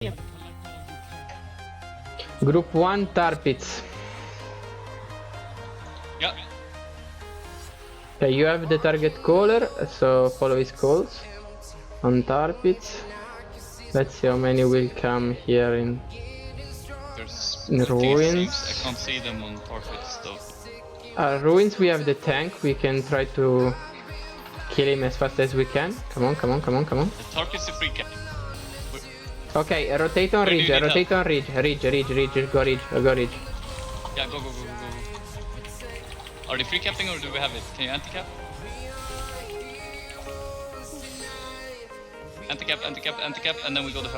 Yep. Group 1 tar pits. Yeah. Okay, you have the target caller, so follow his calls on tar pits. Let's see how many will come here in There's ruins. I can't see them on targets though. Ruins, we have the tank. We can try to kill him as fast as we can. Come on, come on, come on, come on. The target's a free cap. Okay, rotate on Where do ridge, you need rotate on ridge, go ridge, go ridge. Yeah, go. Are they free capping or do we have it? Can you anti-cap? Anti-cap, and then we go the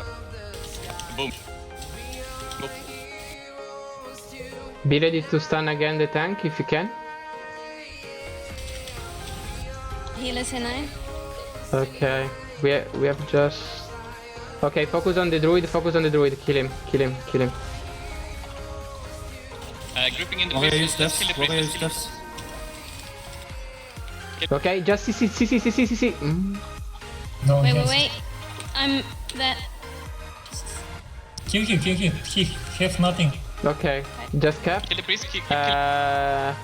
boom. Go. Be ready to stun again the tank if you can. Heal is in I. Okay, we have just... Okay, focus on the druid, kill him. Grouping in the Warrior priest, let's steps, kill the warrior priest, let's steps. Okay, just CC. No, Wait. I'm that. Kill him. He have nothing. Okay, just cap. kill the priest, kill.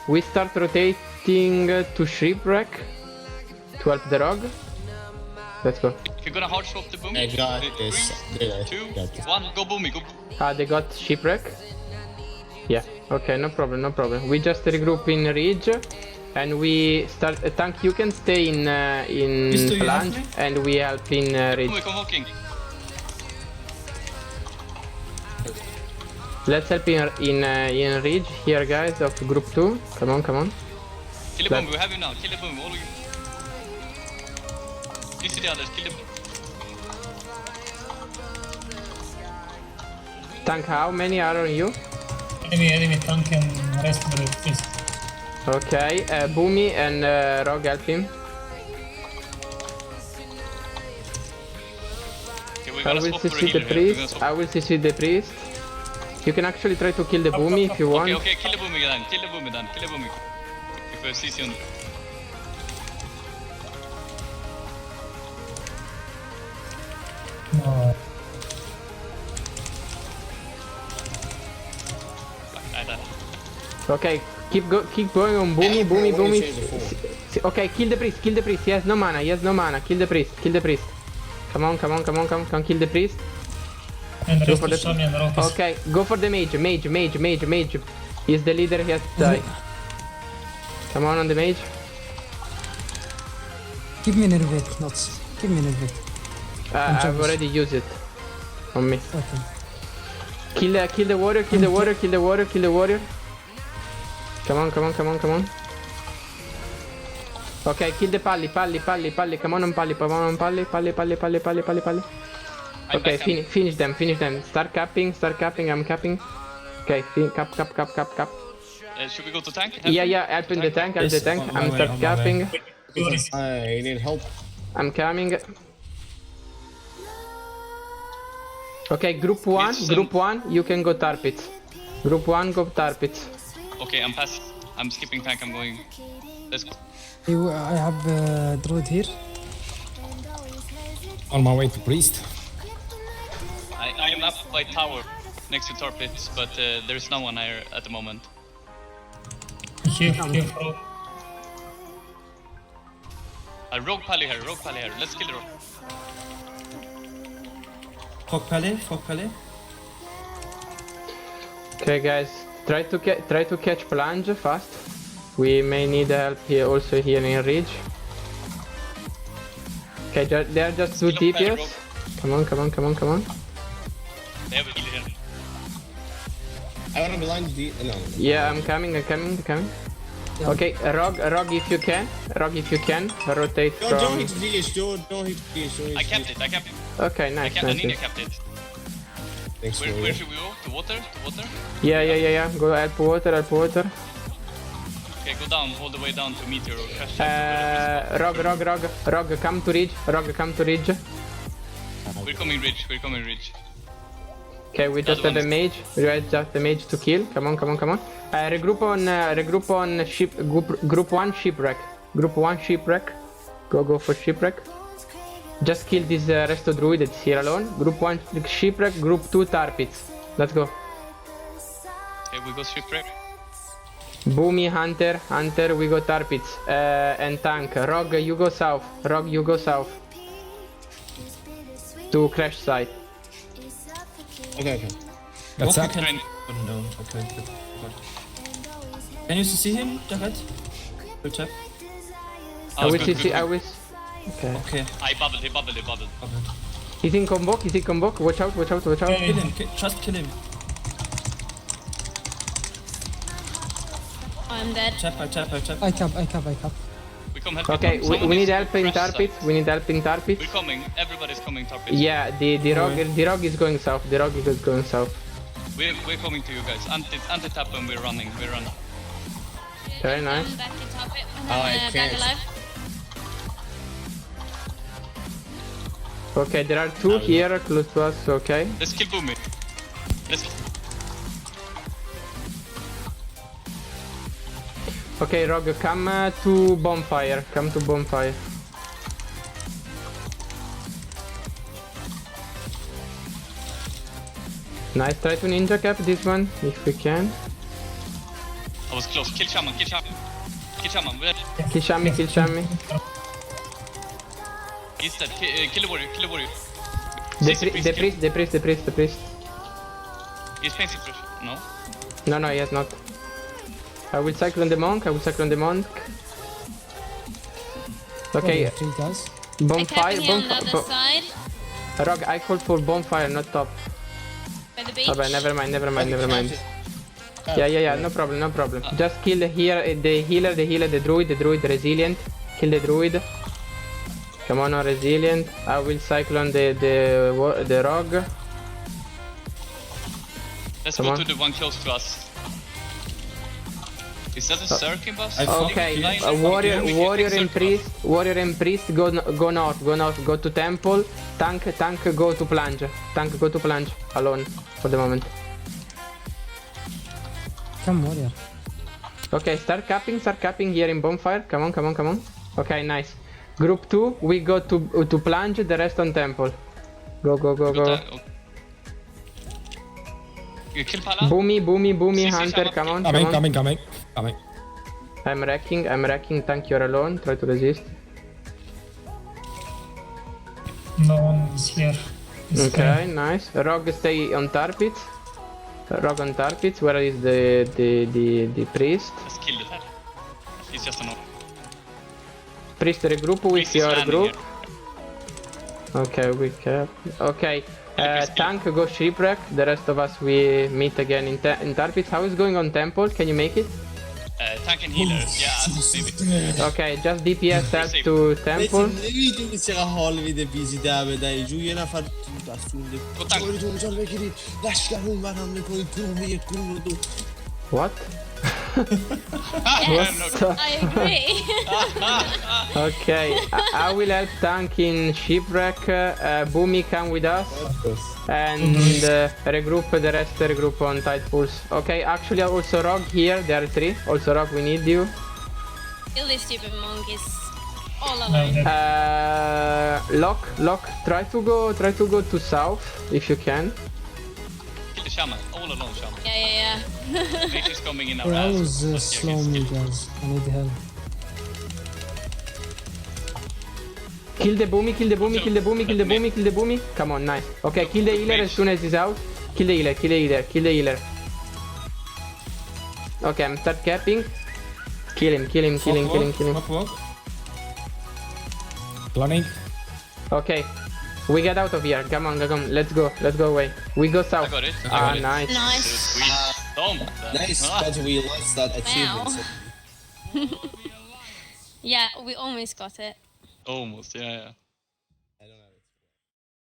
We start rotating to shipwreck to help the rogue. Let's go. If you're gonna hard swap the boom, I got three, this. 2, Got this. 1, go boomy, go. They got shipwreck. Yeah, okay, no problem. We just regroup in ridge, and we start. Tank, you can stay in Pistol, you plunge, have me? and we help in ridge. Boomy convoking. Let's help in ridge here, guys, of group 2. Come on. Kill the boom, we have you now. Kill the boom, all of you. You see the others, kill the boom. Tank, how many are on you? Enemy tank and rest of the please. Okay, Boomy and Rogue help him. Okay, we I gotta will swap for a CC the healer here. We're gonna priest. swap. I will CC the priest. You can actually try to kill the Boomy if you want. Okay, kill the boomy then. Kill the boomy. If we have CC on the... No. I died. Okay, keep going on Boomy. Okay, kill the priest. He has no mana. Kill the priest. Come on, kill the priest. And Go rest for of the... Shami and Rock is Okay, go for the mage. He's the leader, he has to die. Come on the mage. Give me an nervate, nuts. Give me an nervate. I've jealous. already used it on me. Okay. Kill the warrior. Come on. Okay, kill the pally. Come on pally. Okay, finish them. Start capping, I'm capping. Okay, cap. Should we go to tank? Yeah, help in the tank, I'm start capping. I need help. I'm coming. Okay, group 1, you can go tar pits. Group 1, go tar pits. Okay, I'm passing. I'm skipping tank, I'm going... Let's go. I have Druid here. On my way to priest. I am up by tower, next to tar pits, but there's no one here at the moment. here bro. Rogue pally here, let's kill the rogue. Fog Pally. Okay, guys, try to catch plunge fast. We may need help here also here in ridge. Okay, they are just 2 DPS. Come on. They have a healer here. I want to blind the... No. Yeah, I'm coming. Okay, Rogue, if you can, rotate Don't from... hit DS, don't hit DS. I capped it. Okay, nice. I capped it. Thanks for Where should we go? To water? Yeah. Go help water. Okay, go down, all the way down to meteor or crash. Rogue, come to ridge. We're coming ridge. Okay, we just have a mage. We have just a mage to kill. Come on. Regroup on ship. Group 1 shipwreck. Go for shipwreck. Just kill this resto druid that's here alone. Group 1 shipwreck, group 2 tar pits. Let's go. Okay, we go shipwreck. Boomy, Hunter, we go tar pits. And tank. Rogue, you go south. Rogue, you go south. To crash site. Okay. That's Walking up. train. Oh no, okay. Good. Can you see him, Jared? Good job. Oh, I good, will good, I good. will. Okay. Okay. He bubbled. He's in combo, Watch out. Kill him, just kill him. I'm dead. Tap. I cap. We come help. Okay, Someone we needs need to help in crash tar site. pits. We need help in tar pits. We're coming. Everybody's coming tar pits. Yeah, the rogue is going south. The rogue is going south. We're coming to you guys. Anti-tap and we're running. Very nice. I'm back to top it. Oh, I Back can't. alive. Okay, there are two here close to us. Okay. Let's kill Boomy. Okay, rogue, come to bonfire. Nice, try to ninja cap this one if we can. I was close. Kill Shaman. We're Kill Shami. He's dead. Kill the warrior. The priest. He's facing push. No? No, he has not. I will cyclone the monk. Okay, 3 guys. I tapping him on the other side. Rogue, I call for bonfire, not top. By the beach. Oh, but never mind. Yeah, no problem. Just kill here the healer, the druid, the resilient. Kill the druid. Come on, resilient. I will cyclone the rogue. Let's Come go on. to the one close to us. Is that a circle boss? Okay, warrior and priest, go north, go to temple. Tank, go to plunge. Alone for the moment. Come warrior. Okay, start capping here in bonfire. Come on. Okay, nice. Group 2, we go to plunge, the rest on temple. Go. You kill Pala? Boomy, See, Hunter, Shaman. come on. Coming. I'm wrecking, tank, you're alone, try to resist. No one is here. Okay, nice. Rogue stay on tar pits. Where is the priest? Let's kill the tar. He's just an Priest regroup with Priest is your landing group. here. Okay, we cap. Okay, Priest kill. tank go shipwreck. The rest of us we meet again in tar pits. How is going on temple? Can you make it? Tank and healer. Yeah, maybe. Okay, just DPS help safe. to temple. نمیدونی چقدر حال میده بیزی در بدهی جو یه نفر دستونده گفتم. چطوری تو اونجا بگیرید لشکر اون بر حمله کنید گروه یک گروه دو What? I agree. Okay, I will help tank in shipwreck. Boomy come with us. And regroup on tight pulse. Okay, actually also Rogue here, there are 3. Also Rogue, we need you. Kill this stupid monk is all alone. Lock, try to go to south if you can. Kill the shaman. All alone, shaman. Yeah. Mage is coming in our I ass. was but yeah, slow he's me killed. guys. I need help. Kill the boomy. Come on, nice. Okay, kill the healer as soon as he's out. Kill the healer. Okay, I'm start capping. Kill him. Walk. Planning. Okay, we get out of here. Come on. Let's go away. We go I south. got it. Nice. Nice. Sweet. Dom. Nice, but we lost that achievement. Yeah, we almost got it. Almost, yeah.